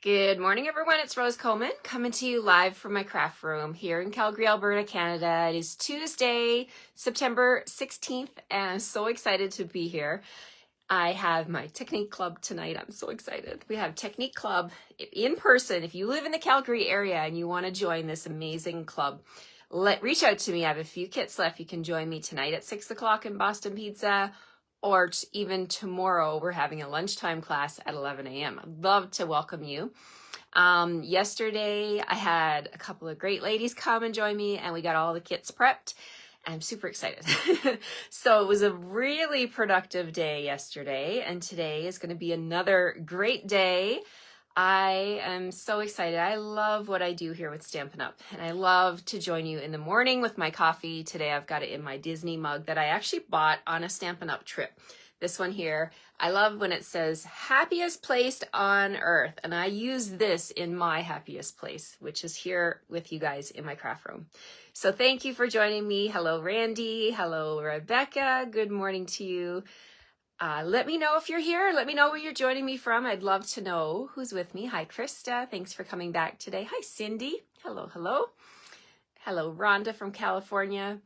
Good morning, everyone. It's Rose Coleman coming to you live from my craft room here in Calgary, Alberta, Canada. It is Tuesday, September 16th, and I'm so excited to be here. I have my Technique Club tonight. I'm so excited. We have Technique Club in person. If you live in the Calgary area and you want to join this amazing club, reach out to me. I have a few kits left. You can join me tonight at 6 o'clock in Boston Pizza. Or even tomorrow, we're having a lunchtime class at 11 a.m. I'd love to welcome you. Yesterday, I had a couple of great ladies come and join me, and we got all the kits prepped. I'm super excited. So it was a really productive day yesterday, and today is going to be another great day. I am so excited. I love what I do here with Stampin' Up! And I love to join you in the morning with my coffee. Today I've got it in my Disney mug that I actually bought on a Stampin' Up! Trip. This one here. I love when it says happiest place on earth. And I use this in my happiest place, which is here with you guys in my craft room. So thank you for joining me. Hello, Randy. Hello, Rebecca. Good morning to you. Let me know if you're here. Let me know where you're joining me from. I'd love to know who's with me. Hi, Krista. Thanks for coming back today. Hi, Cindy. Hello, hello. Hello, Rhonda from California.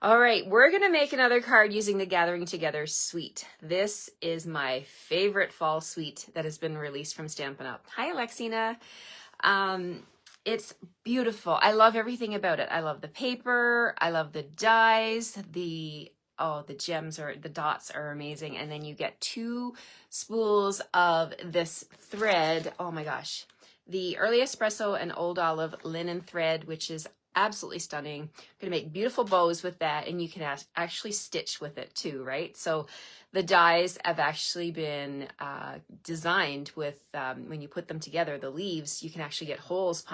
All right, we're going to make another card using the Gathering Together suite. This is my favorite fall suite that has been released from Stampin' Up! Hi, Alexina. It's beautiful. I love everything about it. I love the paper. I love the dies. The gems the dots are amazing. And then you get 2 spools of this thread. Oh my gosh. The Early Espresso and Old Olive linen thread, which is absolutely stunning. I'm going to make beautiful bows with that, and you can actually stitch with it too, right? So the dies have actually been designed with, when you put them together, the leaves, you can actually get holes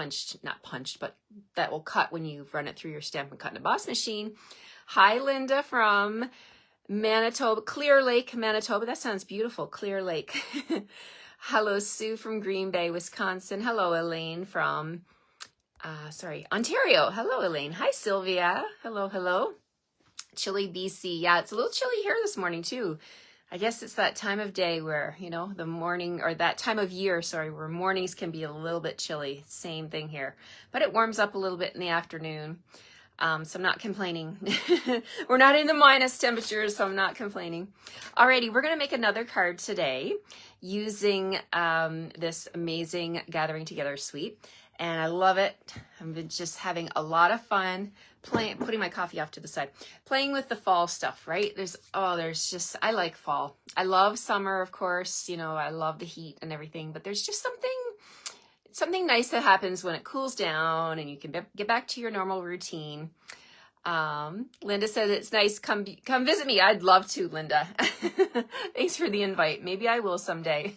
not punched, but that will cut when you run it through your Stampin' Cut and Emboss machine. Hi, Linda from Manitoba, Clear Lake, Manitoba. That sounds beautiful, Clear Lake. Hello, Sue from Green Bay, Wisconsin. Hello, Elaine from, Ontario. Hello, Elaine. Hi, Sylvia. Hello, hello. Chilly, BC. Yeah, it's a little chilly here this morning, too. I guess it's that time of day where, the morning, or that time of year, where mornings can be a little bit chilly. Same thing here. But it warms up a little bit in the afternoon. So I'm not complaining. We're not in the minus temperatures, so I'm not complaining. Alrighty, we're going to make another card today using this amazing Gathering Together suite. And I love it. I've been just having a lot of fun putting my coffee off to the side, playing with the fall stuff, right? I like fall. I love summer, of course. I love the heat and everything, but there's just something nice that happens when it cools down and you can get back to your normal routine. Linda said it's nice. Come visit me. I'd love to, Linda. Thanks for the invite. Maybe I will someday.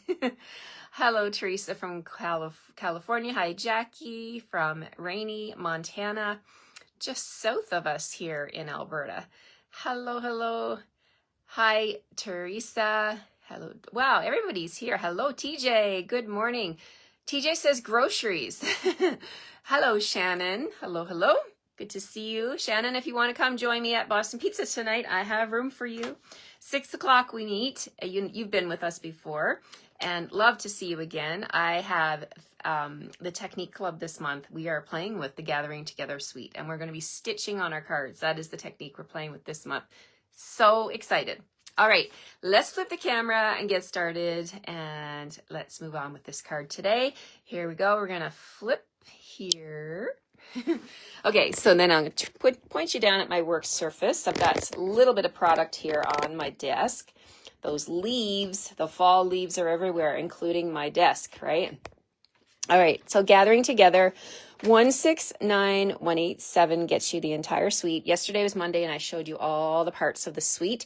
Hello, Teresa from California. Hi, Jackie from rainy Montana, just south of us here in Alberta. Hello, hello. Hi, Teresa. Hello. Wow, everybody's here. Hello, TJ. Good morning. TJ says groceries. Hello, Shannon. Hello, hello. Good to see you. Shannon, if you want to come join me at Boston Pizza tonight, I have room for you. 6 o'clock we meet. You've been with us before, and love to see you again. I have the Technique Club this month. We are playing with the Gathering Together suite, and we're going to be stitching on our cards. That is the technique we're playing with this month. So excited. All right, let's flip the camera and get started, and let's move on with this card today. Here we go. We're going to flip here. Okay, so then I'm going to point you down at my work surface. I've got a little bit of product here on my desk. Those leaves, the fall leaves are everywhere, including my desk, right? All right, so Gathering Together, 169187 gets you the entire suite. Yesterday was Monday, and I showed you all the parts of the suite.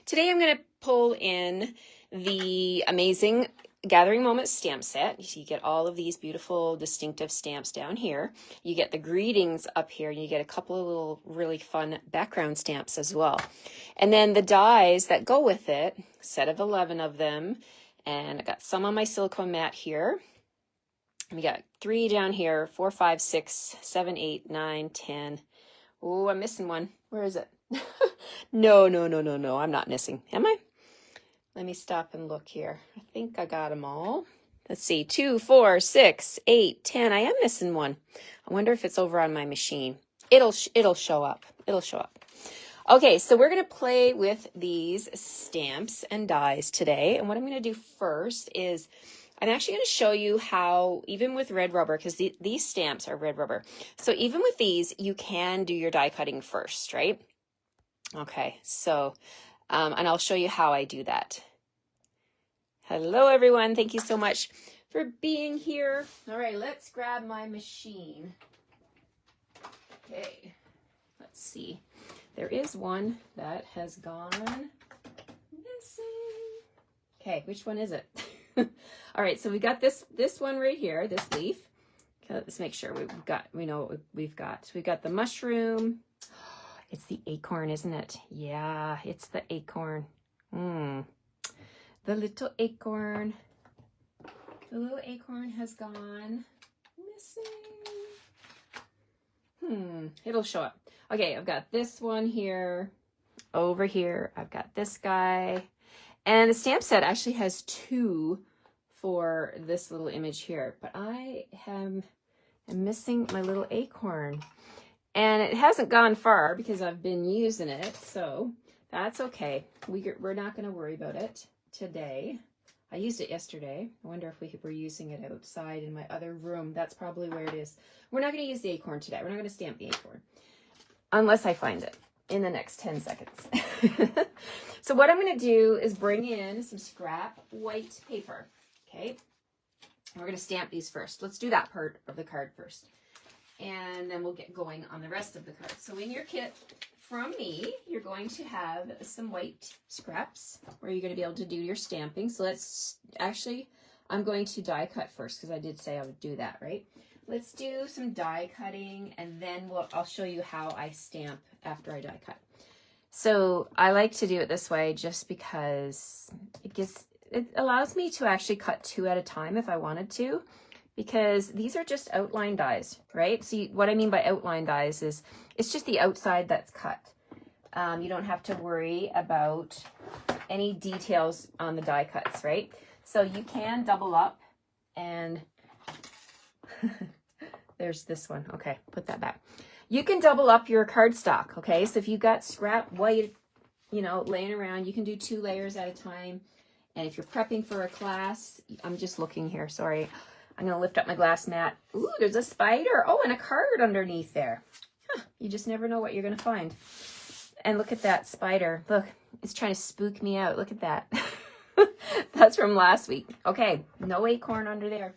Today, I'm going to pull in the amazing Gathering Moments stamp set. You get all of these beautiful, distinctive stamps down here. You get the greetings up here. You get a couple of little really fun background stamps as well. And then the dies that go with it, set of 11 of them. And I got some on my silicone mat here. We got 3 down here, 4, 5, 6, 7, 8, 9, 10. Oh, I'm missing one. Where is it? No, I'm not missing. Am I? Let me stop and look here. I think I got them all. let's see, 2, 4, 6, 8, 10. I am missing one. I wonder if it's over on my machine. It'll show up. It'll show up. Okay, so we're going to play with these stamps and dies today. And what I'm going to do first is I'm actually going to show you how, even with red rubber, because these stamps are red rubber. So even with these, you can do your die cutting first, right? Okay, so, and I'll show you how I do that. Hello, everyone. Thank you so much for being here. All right, let's grab my machine. Okay, let's see. There is one that has gone missing. Okay, which one is it? All right, so we got this one right here, this leaf. Okay, let's make sure we know what we've got. So we got the mushroom. It's the acorn, isn't it? Yeah, it's the acorn. The little acorn. The little acorn has gone missing. It'll show up. Okay, I've got this one here. Over here, I've got this guy. And the stamp set actually has 2 for this little image here. But I am missing my little acorn. And it hasn't gone far because I've been using it. So that's okay. We're not going to worry about it today. I used it yesterday. I wonder if we were using it outside in my other room. That's probably where it is. We're not going to use the acorn today. We're not going to stamp the acorn. Unless I find it in the next 10 seconds. So what I'm going to do is bring in some scrap white paper. Okay. We're going to stamp these first. Let's do that part of the card first. And then we'll get going on the rest of the cards. So in your kit from me, you're going to have some white scraps where you're going to be able to do your stamping. So I'm going to die cut first because I did say I would do that, right? Let's do some die cutting and then I'll show you how I stamp after I die cut. So I like to do it this way just because it allows me to actually cut 2 at a time if I wanted to, because these are just outline dies, right? So what I mean by outline dies is it's just the outside that's cut. You don't have to worry about any details on the die cuts, right? So you can double up and there's this one. Okay, put that back. You can double up your cardstock, okay? So if you've got scrap white, laying around, you can do 2 layers at a time. And if you're prepping for a class, I'm just looking here, sorry. I'm going to lift up my glass mat. Ooh, there's a spider. Oh, and a card underneath there. Huh, you just never know what you're going to find. And look at that spider. Look, it's trying to spook me out. Look at that. That's from last week. Okay, no acorn under there.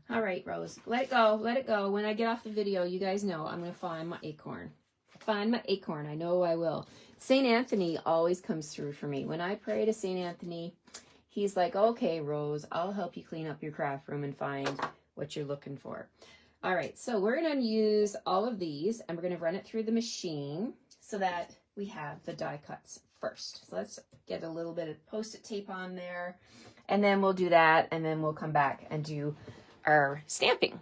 All right, Rose, let it go, let it go. When I get off the video, you guys know I'm going to find my acorn. Find my acorn, I know I will. St. Anthony always comes through for me. When I pray to St. Anthony, he's like, okay, Rose, I'll help you clean up your craft room and find what you're looking for. All right, so we're going to use all of these and we're going to run it through the machine so that we have the die cuts first. So let's get a little bit of Post-it tape on there and then we'll do that and then we'll come back and do our stamping.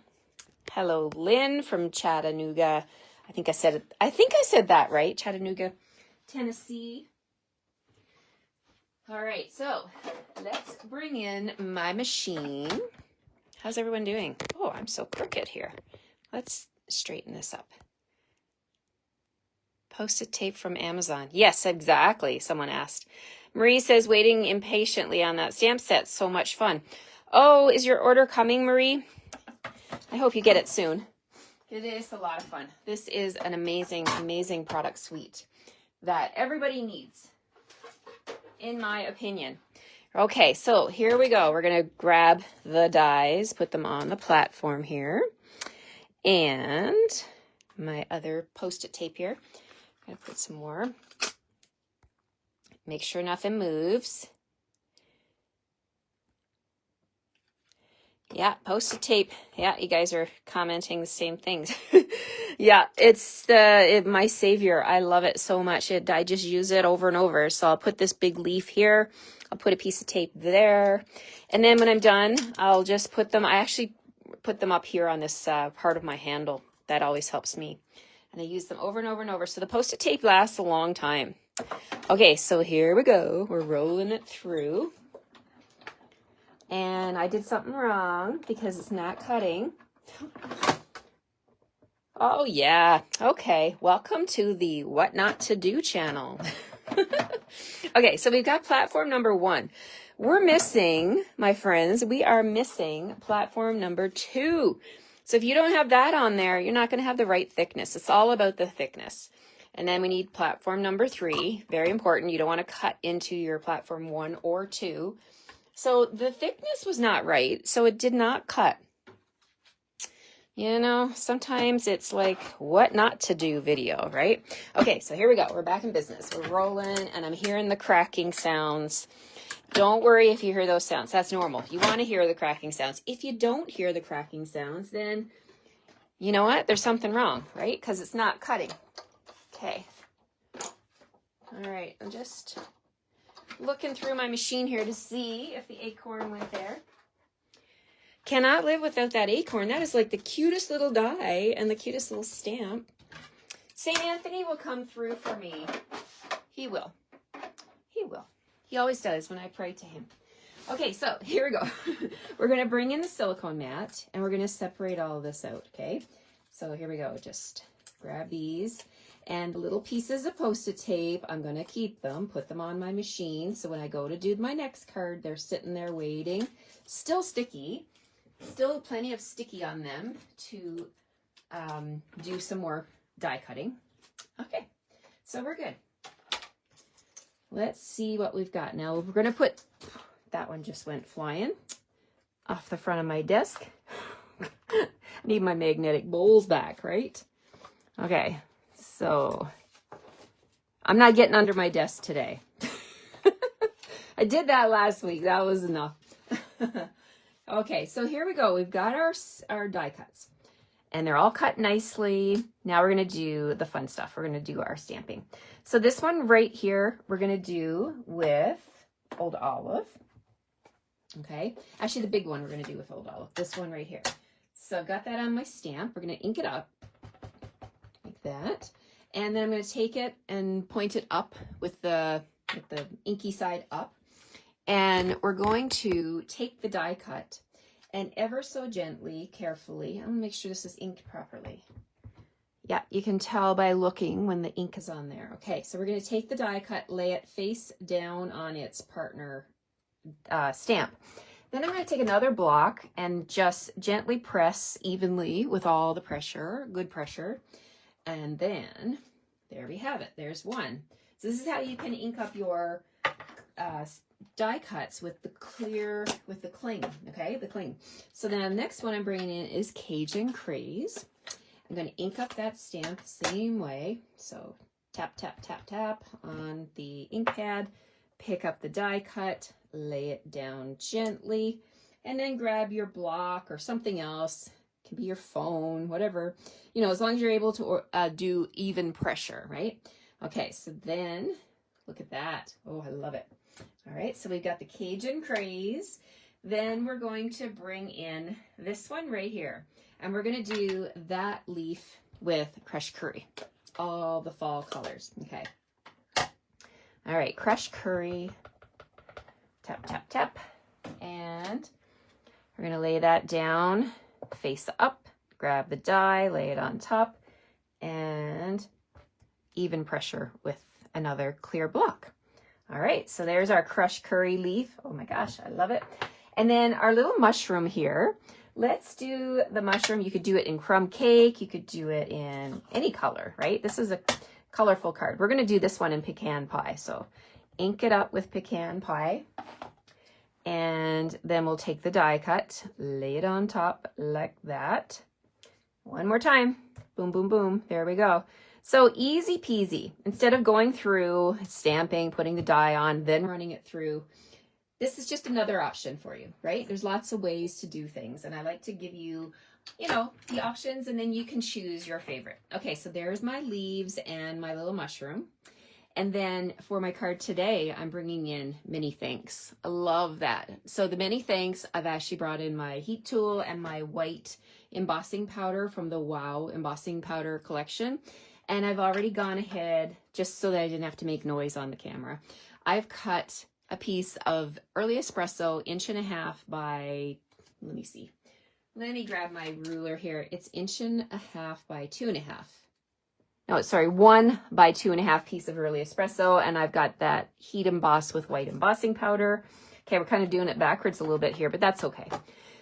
Hello, Lynn from Chattanooga. I think I said that right. Chattanooga, Tennessee. All right, so let's bring in my machine. How's everyone doing? Oh, I'm so crooked here. Let's straighten this up. Post-it tape from Amazon. Yes, exactly. Someone asked. Marie says, waiting impatiently on that stamp set. So much fun. Oh, is your order coming, Marie? I hope you get it soon. It is a lot of fun. This is an amazing, amazing product suite that everybody needs, in my opinion. Okay, so here we go. We're going to grab the dies, put them on the platform here. And my other Post-it tape here. I'm going to put some more. Make sure nothing moves. Yeah, Post-it tape. Yeah, you guys are commenting the same things. Yeah, it's my savior. I love it so much. I just use it over and over. So I'll put this big leaf here. I'll put a piece of tape there. And then when I'm done, I'll just put them, I actually put them up here on this part of my handle. That always helps me. And I use them over and over and over. So the Post-it tape lasts a long time. Okay, so here we go. We're rolling it through. and I did something wrong because it's not cutting. Oh yeah, okay, welcome to the What Not to Do channel. Okay, so we've got platform number 1. We're missing, my friends, we are missing platform number 2. So if you don't have that on there, you're not going to have the right thickness. It's all about the thickness. And then we need platform number 3, very important. You don't want to cut into your platform 1 or 2. So the thickness was not right, so it did not cut. You know, sometimes it's like what not to do video, right? Okay, so here we go. We're back in business. We're rolling, and I'm hearing the cracking sounds. Don't worry if you hear those sounds. That's normal. You want to hear the cracking sounds. If you don't hear the cracking sounds, then you know what? There's something wrong, right? Because it's not cutting. Okay. All right, I'm just looking through my machine here to see if the acorn went there. Cannot live without that acorn. That is like the cutest little die and the cutest little stamp. St. Anthony will come through for me. He will. He will. He always does when I pray to him. Okay, so here we go. We're going to bring in the silicone mat and we're going to separate all of this out, okay? So here we go. Just grab these. And the little pieces of Post-it tape, I'm going to keep them, put them on my machine. So when I go to do my next card, they're sitting there waiting. Still sticky. Still plenty of sticky on them to do some more die cutting. Okay, so we're good. Let's see what we've got. Now we're going to put, that one just went flying off the front of my desk. I need my magnetic bowls back, right? Okay, so I'm not getting under my desk today. I did that last week. That was enough. Okay, so here we go. We've got our die cuts. And they're all cut nicely. Now we're going to do the fun stuff. We're going to do our stamping. So this one right here, we're going to do with Old Olive. Okay, actually the big one we're going to do with Old Olive. This one right here. So I've got that on my stamp. We're going to ink it up like that. And then I'm going to take it and point it up with the inky side up. And we're going to take the die cut and ever so gently, carefully, I'm going to make sure this is inked properly. Yeah, you can tell by looking when the ink is on there. Okay, so we're going to take the die cut, lay it face down on its partner stamp. Then I'm going to take another block and just gently press evenly with all the pressure, good pressure. And then there we have it. There's one. So this is how you can ink up your die cuts with the cling, okay, the cling. So then the next one I'm bringing in is Cajun Craze. I'm going to ink up that stamp the same way. So tap, tap, tap, tap on the ink pad, pick up the die cut, lay it down gently, and then grab your block or something else. It can be your phone, whatever, you know, as long as you're able to do even pressure, right? Okay, so then look at that. Oh, I love it. All right, so we've got the Cajun Craze. Then we're going to bring in this one right here. And we're going to do that leaf with crushed curry. All the fall colors. Okay. All right, crushed curry. Tap, tap, tap. And we're going to lay that down, face up, grab the die, lay it on top, and even pressure with another clear block. All right, so there's our crushed curry leaf. Oh my gosh, I love it. And then our little mushroom here. Let's do the mushroom. You could do it in crumb cake. You could do it in any color, right? This is a colorful card. We're going to do this one in pecan pie. So ink it up with pecan pie. And then we'll take the die cut, lay it on top like that. One more time. Boom, boom, boom. There we go. So easy peasy. Instead of going through, stamping, putting the die on, then running it through, this is just another option for you, right? There's lots of ways to do things, and I like to give you, you know, the options, and then you can choose your favorite. Okay, so there's my leaves and my little mushroom. And then for my card today, I'm bringing in many thanks. I love that. So the many thanks, I've actually brought in my heat tool and my white embossing powder from the Wow Embossing Powder collection. And I've already gone ahead, just so that I didn't have to make noise on the camera. I've cut a piece of early espresso, 1.5 by, let me see. Let me grab my ruler here. It's 1.5 by 2.5. No, sorry, 1 by 2.5 piece of early espresso. And I've got that heat emboss with white embossing powder. Okay, we're kind of doing it backwards a little bit here, but that's okay.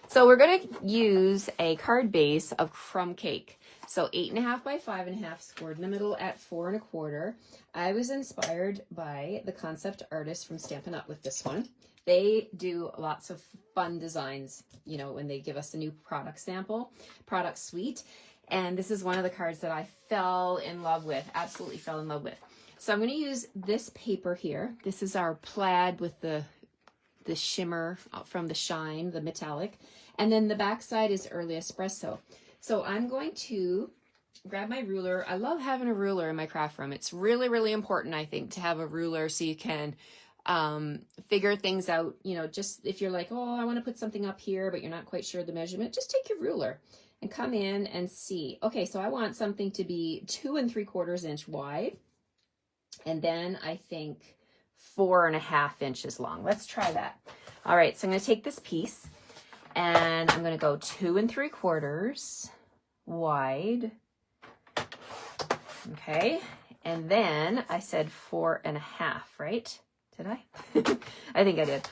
So we're going to use a card base of crumb cake. So 8.5 by 5.5, scored in the middle at 4.25. I was inspired by the concept artist from Stampin' Up! With this one. They do lots of fun designs, you know, when they give us a new product sample, product suite. And this is one of the cards that I fell in love with, absolutely fell in love with. So I'm going to use this paper here. This is our plaid with the shimmer from the shine, the metallic. And then the back side is early espresso. So I'm going to grab my ruler. I love having a ruler in my craft room. It's really, really important, I think, to have a ruler so you can figure things out. You know, just if you're like, oh, I want to put something up here, but you're not quite sure the measurement, just take your ruler and come in and see. Okay, so I want something to be 2 3/4 inch wide. And then I think 4.5 inches long. Let's try that. All right, so I'm going to take this piece and I'm going to go 2 3/4 wide. Okay, and then I said 4.5, right? Did I? I think I did.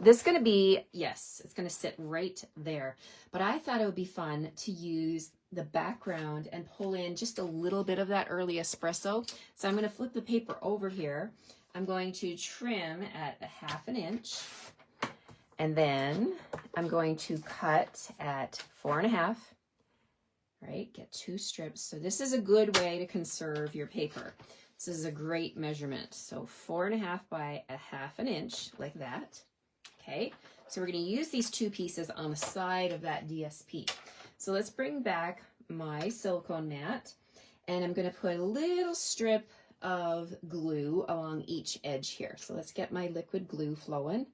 This is going to be, yes, it's going to sit right there. But I thought it would be fun to use the background and pull in just a little bit of that early espresso. So I'm going to flip the paper over here. I'm going to trim at 1/2 inch. And then I'm going to cut at 4.5. Right, get 2 strips. So this is a good way to conserve your paper. This is a great measurement. So 4.5 by 1/2 inch, like that. Okay, so we're going to use these 2 pieces on the side of that DSP. So let's bring back my silicone mat, and I'm going to put a little strip of glue along each edge here. So let's get my liquid glue flowing.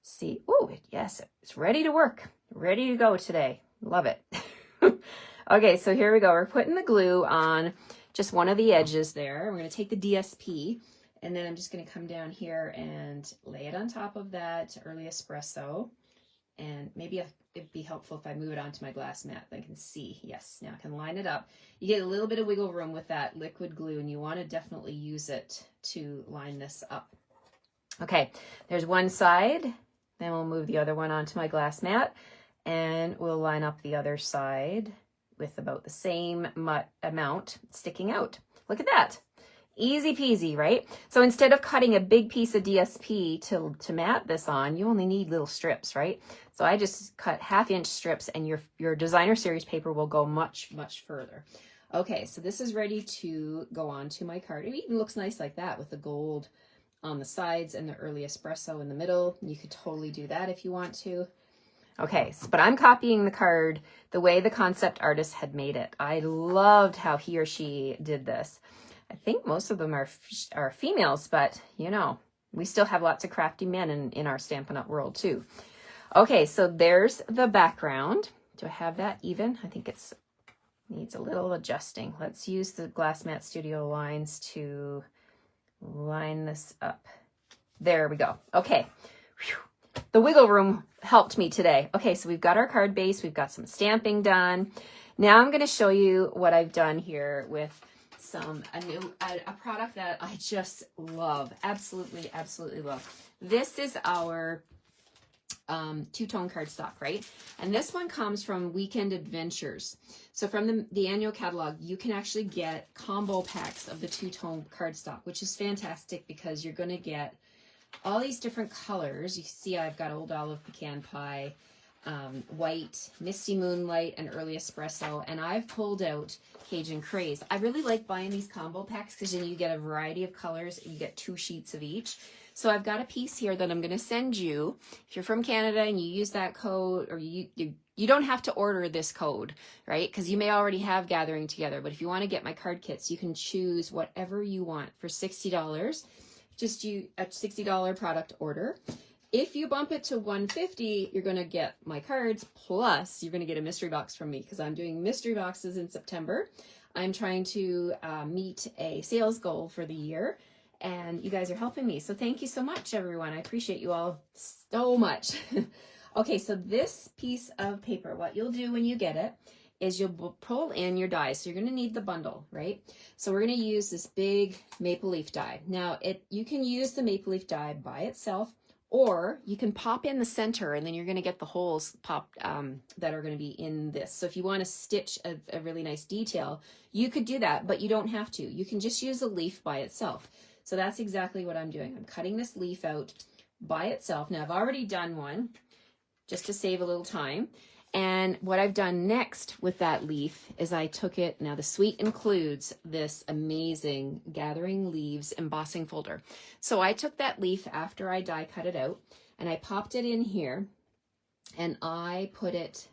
See, oh, yes, it's ready to work. Ready to go today. Love it. Okay, so here we go. We're putting the glue on just one of the edges there. We're going to take the DSP, and then I'm just going to come down here and lay it on top of that early espresso. And maybe it'd be helpful if I move it onto my glass mat. I can see. Yes, now I can line it up. You get a little bit of wiggle room with that liquid glue, and you want to definitely use it to line this up. Okay, there's one side. Then we'll move the other one onto my glass mat, and we'll line up the other side with about the same amount sticking out. Look at that. Easy peasy, right? So instead of cutting a big piece of DSP to mat this on, you only need little strips, right? So I just cut 1/2 inch strips, and your designer series paper will go much, much further. Okay, so this is ready to go onto my card. It even looks nice like that with the gold on the sides and the early espresso in the middle. You could totally do that if you want to. Okay, but I'm copying the card the way the concept artist had made it. I loved how he or she did this. I think most of them are females, but you know, we still have lots of crafty men in our Stampin' Up! World too. Okay, so there's the background. Do I have that even? I think it needs a little adjusting. Let's use the Glass Mat Studio lines to line this up. There we go. Okay. Whew. The wiggle room helped me today. Okay, so we've got our card base. We've got some stamping done. Now I'm going to show you what I've done here with a product that I just love. Absolutely, absolutely love. This is our two-tone cardstock, right? And this one comes from Weekend Adventures. So from the annual catalog, you can actually get combo packs of the two-tone cardstock, which is fantastic because you're going to get all these different colors. You see I've got Old Olive Pecan Pie, white, Misty Moonlight, and Early Espresso, and I've pulled out Cajun Craze. I really like buying these combo packs because then you get a variety of colors. You get 2 sheets of each. So I've got a piece here that I'm going to send you. If you're from Canada and you use that code, or you don't have to order this code, right? Because you may already have Gathering Together. But if you want to get my card kits, you can choose whatever you want for $60. Just a $60 product order. If you bump it to $150, you're going to get my cards, plus you're going to get a mystery box from me because I'm doing mystery boxes in September. I'm trying to meet a sales goal for the year, and you guys are helping me. So thank you so much, everyone. I appreciate you all so much. Okay, so this piece of paper, what you'll do when you get it is you'll pull in your dies. So you're going to need the bundle, right? So we're going to use this big maple leaf die. Now, you can use the maple leaf die by itself, or you can pop in the center, and then you're going to get the holes popped that are going to be in this. So if you want to stitch a really nice detail, you could do that, but you don't have to. You can just use a leaf by itself. So that's exactly what I'm doing. I'm cutting this leaf out by itself. Now, I've already done one just to save a little time. And what I've done next with that leaf is I took it, now the suite includes this amazing Gathering Leaves Embossing Folder. So I took that leaf after I die cut it out, and I popped it in here, and I put it,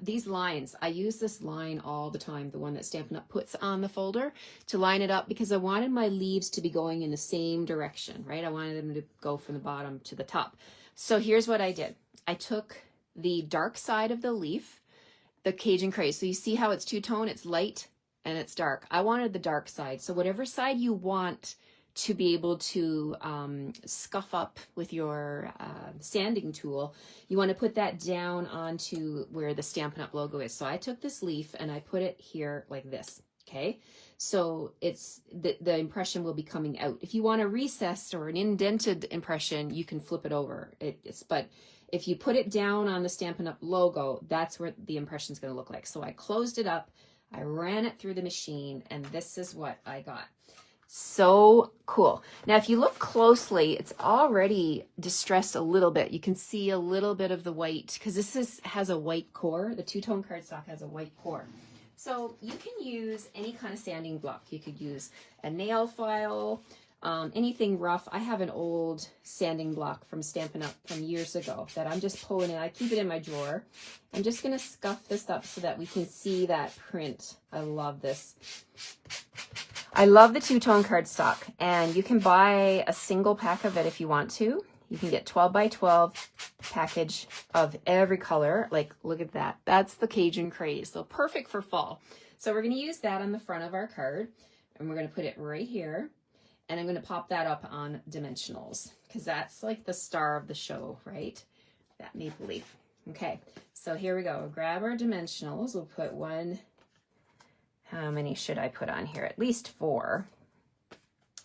these lines, I use this line all the time, the one that Stampin' Up! Puts on the folder, to line it up, because I wanted my leaves to be going in the same direction, right? I wanted them to go from the bottom to the top. So here's what I did. I took the dark side of the leaf, the Cajun Craze. So you see how it's two-tone, it's light and it's dark. I wanted the dark side. So whatever side you want to be able to scuff up with your sanding tool, you want to put that down onto where the Stampin' Up! Logo is. So I took this leaf and I put it here like this, okay? So it's the impression will be coming out. If you want a recessed or an indented impression, you can flip it over. But if you put it down on the Stampin' Up! Logo, that's where the impression is going to look like. So I closed it up, I ran it through the machine, and this is what I got. So cool. Now, if you look closely, it's already distressed a little bit. You can see a little bit of the white, because this has a white core. The two-tone cardstock has a white core. So you can use any kind of sanding block. You could use a nail file, anything rough. I have an old sanding block from Stampin' Up! From years ago that I'm just pulling in. I keep it in my drawer. I'm just going to scuff this up so that we can see that print. I love this. I love the two-tone cardstock, and you can buy a single pack of it if you want to. You can get 12 by 12 package of every color. Like, look at that. That's the Cajun Craze. So perfect for fall. So we're going to use that on the front of our card, and we're going to put it right here. And I'm going to pop that up on dimensionals, because that's like the star of the show, right? That maple leaf. Okay, so here we go. We'll grab our dimensionals. We'll put one. How many should I put on here? At least 4.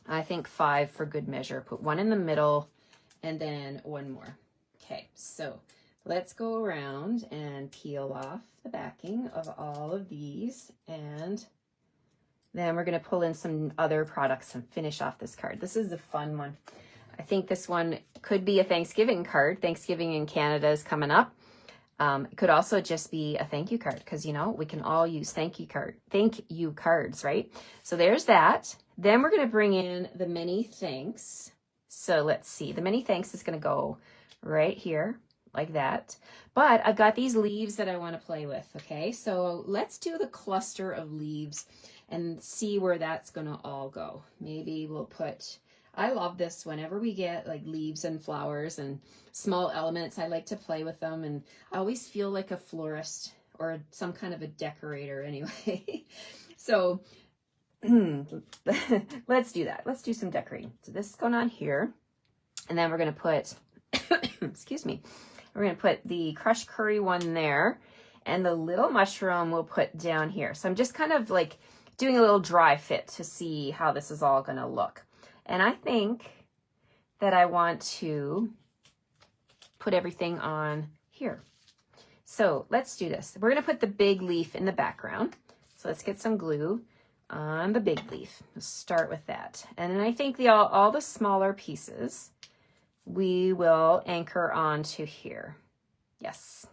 I think 5 for good measure. Put one in the middle and then one more. Okay, so let's go around and peel off the backing of all of these, and then we're going to pull in some other products and finish off this card. This is a fun one. I think this one could be a Thanksgiving card. Thanksgiving in Canada is coming up. It could also just be a thank you card, because, you know, we can all use thank you cards, right? So there's that. Then we're going to bring in the many thanks. So let's see. The many thanks is going to go right here like that. But I've got these leaves that I want to play with, okay? So let's do the cluster of leaves and see where that's going to all go. Maybe we'll put, I love this whenever we get like leaves and flowers and small elements. I like to play with them, and I always feel like a florist or some kind of a decorator anyway. So let's do that. Let's do some decorating. So this is going on here, and then we're going to put, excuse me, we're going to put the crushed curry one there, and the little mushroom we'll put down here. So I'm just kind of like doing a little dry fit to see how this is all going to look. And I think that I want to put everything on here. So let's do this. We're going to put the big leaf in the background. So let's get some glue on the big leaf. Let's start with that. And then I think all the smaller pieces we will anchor onto here. Yes.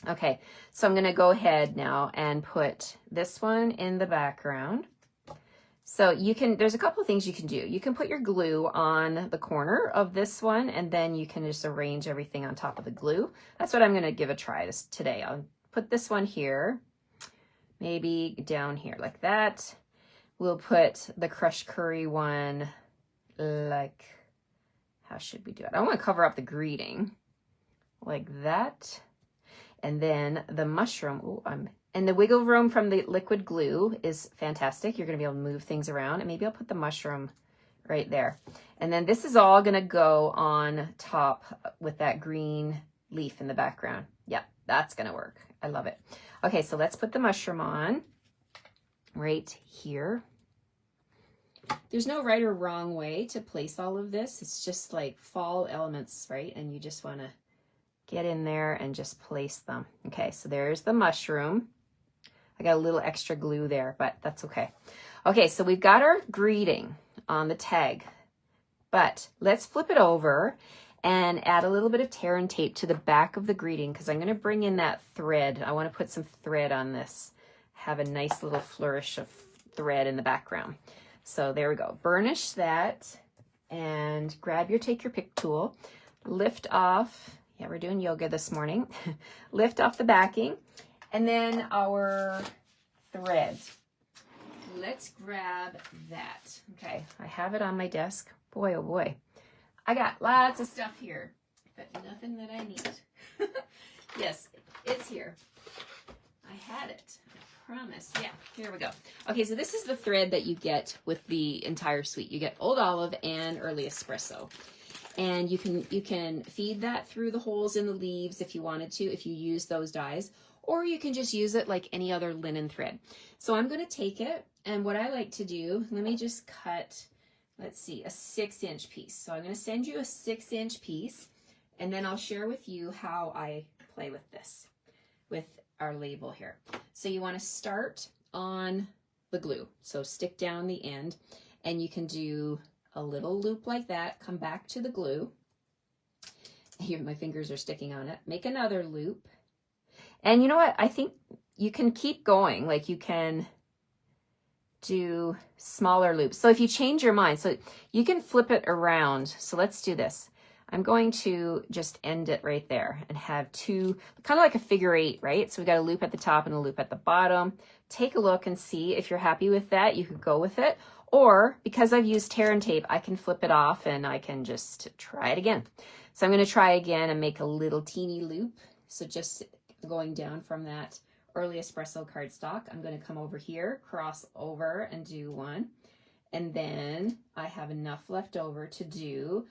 Okay, so I'm going to go ahead now and put this one in the background. So you can, there's a couple of things you can do. You can put your glue on the corner of this one, and then you can just arrange everything on top of the glue. That's what I'm going to give a try today. I'll put this one here, maybe down here like that. We'll put the crushed curry one like, how should we do it? I want to cover up the greeting like that. And then the mushroom, and the wiggle room from the liquid glue is fantastic. You're going to be able to move things around. And maybe I'll put the mushroom right there. And then this is all gonna go on top with that green leaf in the background. Yep, that's gonna work. I love it. Okay, so let's put the mushroom on right here. There's no right or wrong way to place all of this. It's just like fall elements, right? And you just wanna get in there and just place them. Okay, so there's the mushroom. I got a little extra glue there, but that's okay. Okay, so we've got our greeting on the tag, but let's flip it over and add a little bit of tear and tape to the back of the greeting because I'm going to bring in that thread. I want to put some thread on this, have a nice little flourish of thread in the background. So there we go. Burnish that and grab your take your pick tool, lift off. Yeah, we're doing yoga this morning. Lift off the backing and then our thread. Let's grab that. Okay, I have it on my desk. Boy, oh boy. I got lots of stuff here, but nothing that I need. Yes, it's here. I had it. I promise. Yeah, here we go. Okay, so this is the thread that you get with the entire suite. You get Old Olive and Early Espresso. And you can feed that through the holes in the leaves if you wanted to, if you use those dyes, or you can just use it like any other linen thread. So I'm going to take it, and what I like to do, let me just cut, let's see, a 6-inch piece. So I'm going to send you a 6-inch piece, and then I'll share with you how I play with this, with our label here. So you want to start on the glue. So stick down the end, and you can do a little loop like that, come back to the glue. Here, my fingers are sticking on it. Make another loop. And you know what? I think you can keep going. Like you can do smaller loops. So if you change your mind, so you can flip it around. So let's do this. I'm going to just end it right there and have two, kind of like a figure 8, right? So we got a loop at the top and a loop at the bottom. Take a look and see if you're happy with that. You could go with it. Or because I've used tear and tape, I can flip it off and I can just try it again. So I'm going to try again and make a little teeny loop. So just going down from that Early Espresso cardstock, I'm going to come over here, cross over and do one. And then I have enough left over to do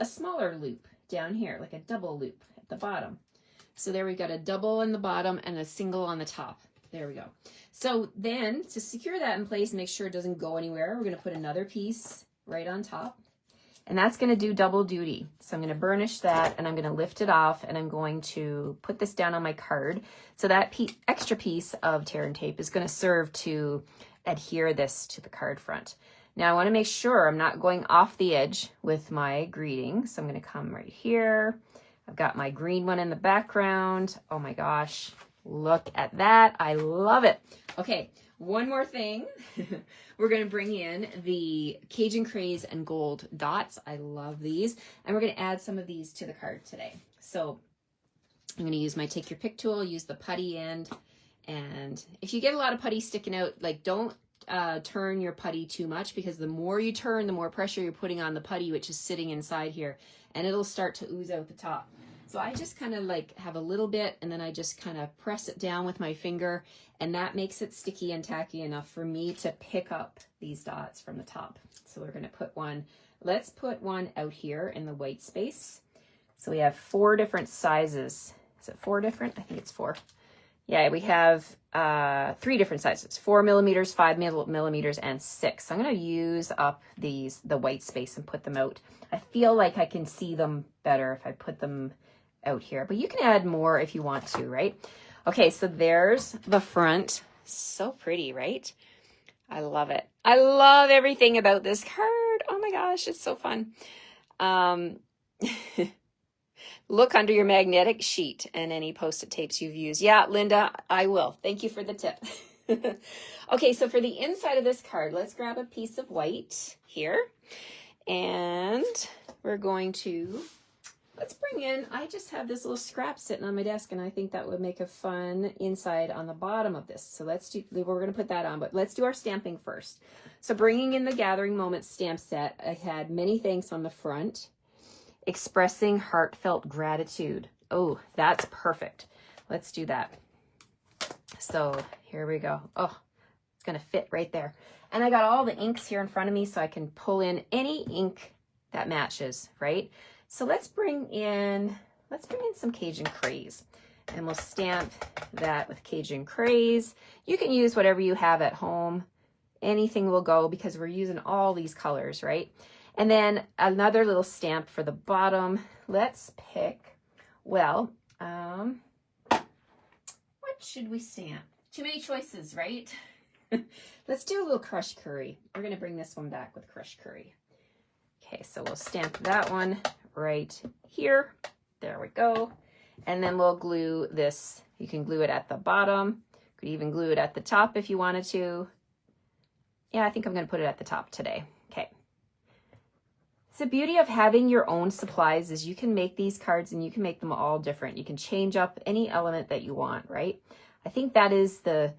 a smaller loop down here, like a double loop at the bottom. So there we got a double in the bottom and a single on the top. There we go. So then to secure that in place and make sure it doesn't go anywhere, we're going to put another piece right on top. And that's going to do double duty. So I'm going to burnish that and I'm going to lift it off and I'm going to put this down on my card. So that extra piece of tear and tape is going to serve to adhere this to the card front. Now I want to make sure I'm not going off the edge with my greeting. So I'm going to come right here. I've got my green one in the background. Oh my gosh. Look at that. I love it. Okay, one more thing. We're going to bring in the Cajun Craze and Gold dots. I love these. And we're going to add some of these to the card today. So I'm going to use my take your pick tool, use the putty end. And if you get a lot of putty sticking out, like don't turn your putty too much because the more you turn, the more pressure you're putting on the putty, which is sitting inside here. And it'll start to ooze out the top. So I just kind of like have a little bit and then I just kind of press it down with my finger and that makes it sticky and tacky enough for me to pick up these dots from the top. So we're going to put one, let's put one out here in the white space. So we have 4 different sizes. Is it 4 different? I think it's 4. Yeah, we have 3 different sizes, 4 millimeters, 5 millimeters, and 6. So I'm going to use up the white space and put them out. I feel like I can see them better if I put them out here, but you can add more if you want to, right? Okay, so there's the front. So pretty, right? I love it. I love everything about this card. Oh my gosh, it's so fun. Look under your magnetic sheet and any post-it tapes you've used. Yeah, Linda, I will. Thank you for the tip. Okay, so for the inside of this card, let's grab a piece of white here. And we're going to, let's bring in, I just have this little scrap sitting on my desk and I think that would make a fun inside on the bottom of this. So let's do, we're going to put that on, but let's do our stamping first. So bringing in the Gathering Moments stamp set, I had many thanks on the front. Expressing heartfelt gratitude. Oh, that's perfect. Let's do that. So here we go. Oh, It's going to fit right there. And I got all the inks here in front of me so I can pull in any ink that matches, right? So let's bring in some Cajun Craze, and we'll stamp that with Cajun Craze. You can use whatever you have at home. Anything will go because we're using all these colors, right? And then another little stamp for the bottom. Let's pick, well, what should we stamp? Too many choices, right? Let's do a little crushed curry. We're going to bring this one back with crushed curry. Okay, so we'll stamp that one right here. There we go. And then we'll glue this. You can glue it at the bottom. You could even glue it at the top if you wanted to. Yeah, I think I'm going to put it at the top today. Okay. So the beauty of having your own supplies is you can make these cards and you can make them all different. You can change up any element that you want, right? I think that is the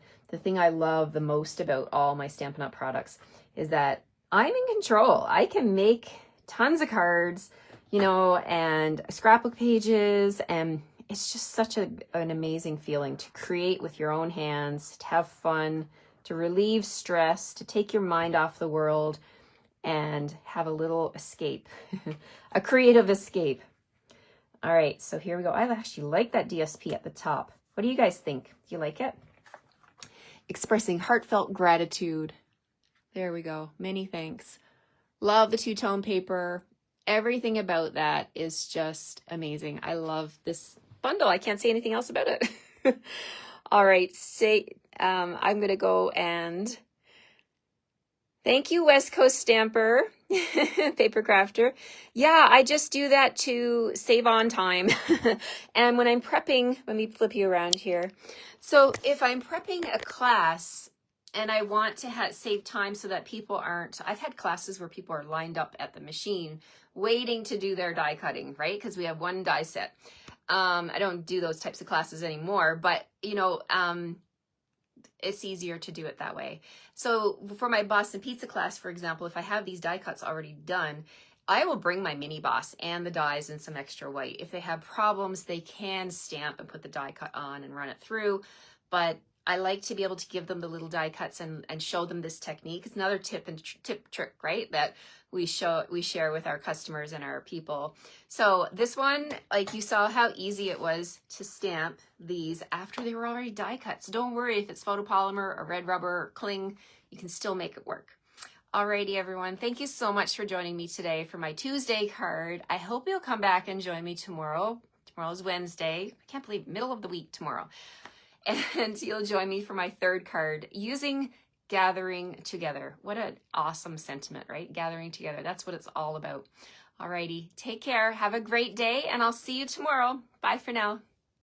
thing I love the most about all my Stampin' Up! Products is that I'm in control. I can make tons of cards, you know, and scrapbook pages, and it's just such an amazing feeling to create with your own hands, to have fun, to relieve stress, to take your mind off the world and have a little escape, a creative escape. All right, so here we go. I actually like that DSP at the top. What do you guys think? Do you like it? Expressing heartfelt gratitude. There we go. Many thanks. Love the two-tone paper. Everything about that is just amazing. I love this bundle. I can't say anything else about it. All right, I'm going to go and thank you, West Coast Stamper, Paper Crafter. Yeah, I just do that to save on time. And when I'm prepping, let me flip you around here. So if I'm prepping a class and I want to save time so that people aren't, I've had classes where people are lined up at the machine waiting to do their die cutting, right? Because we have one die set. I don't do those types of classes anymore, but you know, it's easier to do it that way. So for my Boston Pizza class, for example, if I have these die cuts already done, I will bring my mini boss and the dies and some extra white. If they have problems, they can stamp and put the die cut on and run it through. But I like to be able to give them the little die cuts and show them this technique. It's another tip trick, right? That we share with our customers and our people. So this one, like you saw how easy it was to stamp these after they were already die cut. So don't worry if it's photopolymer or red rubber or cling, you can still make it work. Alrighty, everyone. Thank you so much for joining me today for my Tuesday card. I hope you'll come back and join me tomorrow. Tomorrow's Wednesday. I can't believe middle of the week tomorrow. And you'll join me for my third card using Gathering Together. What an awesome sentiment, right? Gathering together. That's what it's all about. Alrighty. Take care. Have a great day, and I'll see you tomorrow. Bye for now.